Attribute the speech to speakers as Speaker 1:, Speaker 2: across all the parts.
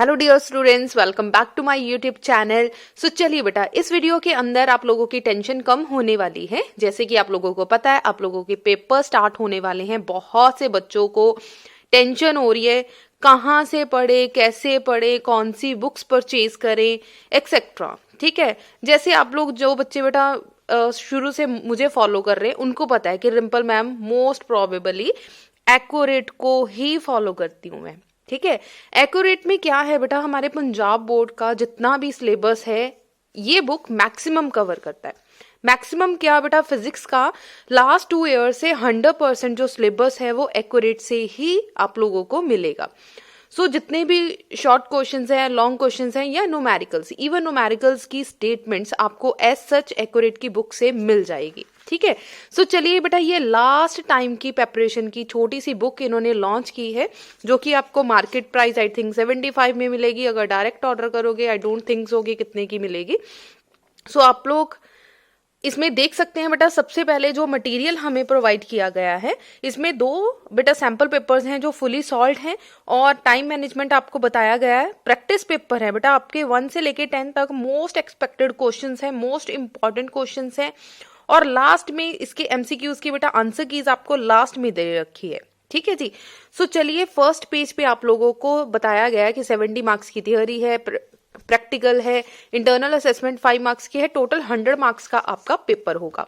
Speaker 1: Hello dear students, welcome back to my YouTube channel. So चलिए बेटा, इस video के अंदर आप लोगों की टेंशन कम होने वाली है। जैसे कि आप लोगों को पता है, आप लोगों के पेपर स्टार्ट होने वाले हैं। बहुत से बच्चों को टेंशन हो रही है, कहाँ से पढ़े, कैसे पढ़े, कौन सी बुक्स परचेज करें, एक्सेट्रा। ठीक है, जैसे आप लोग जो बच्चे बेटा शुरू से मुझे फॉलो कर रहे हैं, उनको पता है कि Rimple ma'am most probably accurate को ही फॉलो करती हूँ मैं। ठीक है, एक्यूरेट में क्या है बेटा, हमारे पंजाब बोर्ड का जितना भी सिलेबस है ये बुक मैक्सिमम कवर करता है। मैक्सिमम क्या बेटा, फिजिक्स का लास्ट 2 ईयर से 100% जो सिलेबस है वो एक्यूरेट से ही आप लोगों को मिलेगा। सो जितने भी शॉर्ट क्वेश्चंस हैं, लॉन्ग क्वेश्चंस हैं या न्यूमेरिकल्स, इवन न्यूमेरिकल्स की स्टेटमेंट्स आपको एज सच एक्यूरेट की बुक से मिल जाएगी। ठीक है, सो चलिए बेटा, ये लास्ट टाइम की प्रेपरेशन की छोटी सी बुक इन्होंने लॉन्च की है, जो कि आपको मार्केट प्राइस आई थिंक 75 में मिलेगी। अगर डायरेक्ट ऑर्डर करोगे, आई डोंट थिंक सो कि कितने की मिलेगी। सो आप लोग इसमें देख सकते हैं बेटा, सबसे पहले जो मटेरियल हमें प्रोवाइड किया गया है, इसमें 2 बेटा सैंपल पेपर्स हैं जो फुली सॉल्व्ड हैं, और टाइम मैनेजमेंट आपको बताया गया है। प्रैक्टिस पेपर है बेटा, आपके 1 से लेके 10 तक मोस्ट एक्सपेक्टेड क्वेश्चंस हैं, मोस्ट इंपॉर्टेंट क्वेश्चंस हैं, और लास्ट में इसके एमसीक्यूज की बेटा आंसर कीज आपको लास्ट में दे रखी है। ठीक है जी। सो चलिए, फर्स्ट पेज पे आप लोगों को बताया गया है कि 70 मार्क्स की थियोरी है, प्रैक्टिकल है, इंटरनल असेसमेंट 5 मार्क्स की है, टोटल 100 मार्क्स का आपका पेपर होगा।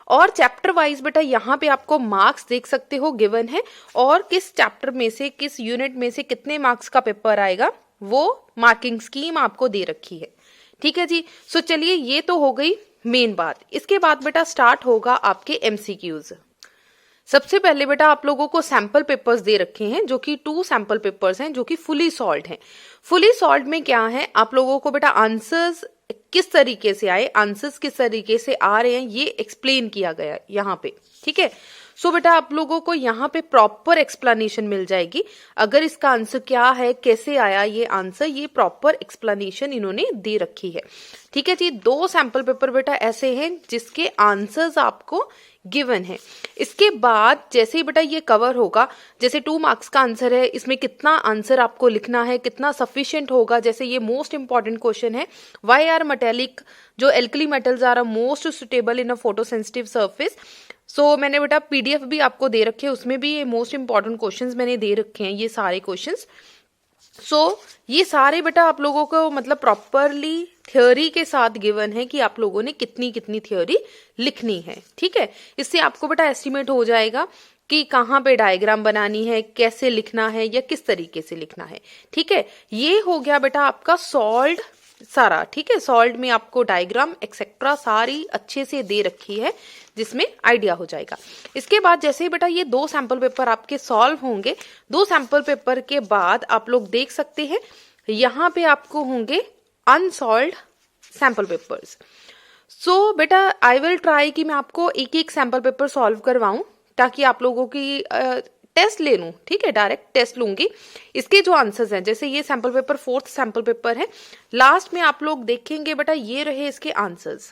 Speaker 1: और चैप्टर वाइज बेटा यहाँ पे आपको मार्क्स देख सकते हो गिवन है, और किस चैप्टर में से, किस यूनिट में से कितने मार्क्स का पेपर आएगा वो मार्किंग स्कीम आपको दे रखी है। ठीक है जी। सो चलिए, ये तो हो गई मेन बात। इसके बाद बेटा स्टार्ट होगा आपके एमसीक्यूज। सबसे पहले बेटा आप लोगों को सैंपल पेपर्स दे रखे हैं, जो कि 2 सैंपल पेपर्स हैं जो कि फुली सॉल्व्ड हैं। फुली सॉल्व्ड में क्या है, आप लोगों को बेटा आंसर्स किस तरीके से आए, आंसर्स किस तरीके से आ रहे हैं, ये एक्सप्लेन किया गया है यहाँ पे। ठीक है, सो बेटा आप लोगों को यहाँ पे प्रॉपर एक्सप्लेनेशन मिल जाएगी। अगर इसका आंसर क्या है, कैसे आया ये आंसर, ये प्रॉपर एक्सप्लेनेशन इन्होंने दे रखी है। ठीक है जी। 2 सैंपल पेपर बेटा ऐसे हैं जिसके आंसर्स आपको गिवन है। इसके बाद जैसे ही बेटा ये कवर होगा, जैसे 2 मार्क्स का आंसर है, इसमें कितना आंसर आपको लिखना है, कितना सफिशिएंट होगा। जैसे ये मोस्ट इंपॉर्टेंट क्वेश्चन है, व्हाई आर मेटेलिक जो alkali metals are most suitable in a photo sensitive surface. So मैंने बेटा पीडीएफ भी आपको दे रखे हैं, उसमें भी ये मोस्ट इंपॉर्टेंट क्वेश्चंस मैंने दे रखे हैं, ये सारे क्वेश्चंस। सो ये सारे बेटा आप लोगों को मतलब प्रॉपरली थ्योरी के साथ गिवन है कि आप लोगों ने कितनी कितनी थ्योरी लिखनी है। ठीक है, इससे आपको बेटा एस्टिमेट हो जाएगा कि कहाँ पे डायग्राम बनानी है, कैसे लिखना है या किस तरीके से लिखना है। ठीक है, ये हो गया बेटा आपका सॉल्व्ड सारा। ठीक है, सॉल्व्ड में आपको डायग्राम एक्सेट्रा सारी अच्छे से दे रखी है, जिसमें आइडिया हो जाएगा। इसके बाद जैसे ही बेटा ये 2 सैंपल पेपर आपके सॉल्व होंगे, 2 सैंपल पेपर के बाद आप लोग देख सकते हैं यहाँ पे आपको होंगे अनसॉल्व्ड सैंपल पेपर्स। सो बेटा आई विल ट्राई कि मैं आपको एक एक सैंपल पेपर सॉल्व करवाऊं, ताकि आप लोगों की टेस्ट ले लूं। ठीक है, डायरेक्ट टेस्ट लूंगी। इसके जो आंसर्स हैं, जैसे ये sample paper 4th sample paper है, लास्ट में आप लोग देखेंगे बेटा ये रहे इसके आंसर्स।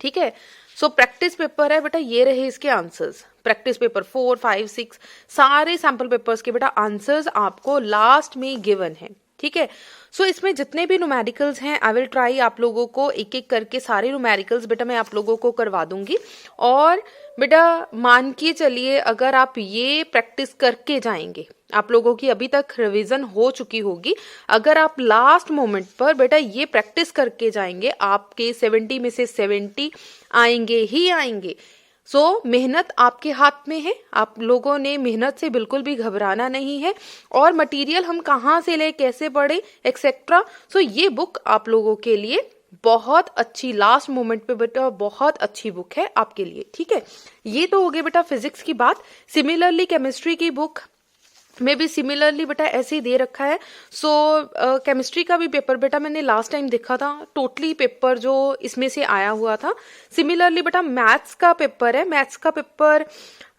Speaker 1: ठीक है, सो प्रैक्टिस पेपर है बेटा, ये रहे इसके आंसर्स। प्रैक्टिस पेपर 4, 5, 6 सारे सैंपल पेपर्स के बेटा आंसर्स आपको लास्ट में गिवन है। ठीक है, सो इसमें जितने भी न्यूमेरिकल्स हैं, आई विल ट्राई आप लोगों को एक एक करके सारे न्यूमेरिकल्स बेटा मैं आप लोगों को करवा दूंगी। और बेटा मान के चलिए, अगर आप ये प्रैक्टिस करके जाएंगे, आप लोगों की अभी तक रिवीजन हो चुकी होगी, अगर आप लास्ट मोमेंट पर बेटा ये प्रैक्टिस करके जाएंगे, आपके 70 में से 70 आएंगे ही आएंगे। सो मेहनत आपके हाथ में है, आप लोगों ने मेहनत से बिल्कुल भी घबराना नहीं है। और मटेरियल हम कहाँ से ले, कैसे पढ़े, एक्सेट्रा। सो ये बुक आप लोगों के लिए बहुत अच्छी, लास्ट मोमेंट पे बेटा बहुत अच्छी बुक है आपके लिए। ठीक है, ये तो हो गई बेटा फिजिक्स की बात। सिमिलरली केमिस्ट्री की बुक में भी सिमिलरली बेटा ऐसे ही दे रखा है। सो केमिस्ट्री का भी पेपर बेटा मैंने लास्ट टाइम देखा था, टोटली पेपर जो इसमें से आया हुआ था। सिमिलरली बेटा मैथ्स का पेपर है, मैथ्स का paper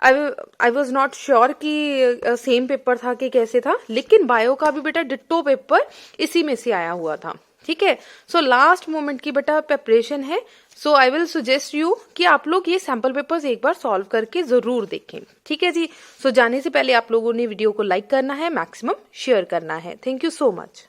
Speaker 1: I was not sure कि सेम पेपर था कि कैसे था, लेकिन बायो का भी बेटा डिट्टो पेपर इसी में से आया हुआ था। ठीक है, सो लास्ट मोमेंट की बेटा प्रेपरेशन है। सो आई विल सजेस्ट यू कि आप लोग ये सैंपल पेपर्स एक बार सॉल्व करके जरूर देखें। ठीक है जी। सो जाने से पहले आप लोगों ने वीडियो को लाइक करना है, मैक्सिमम शेयर करना है। Thank you so much.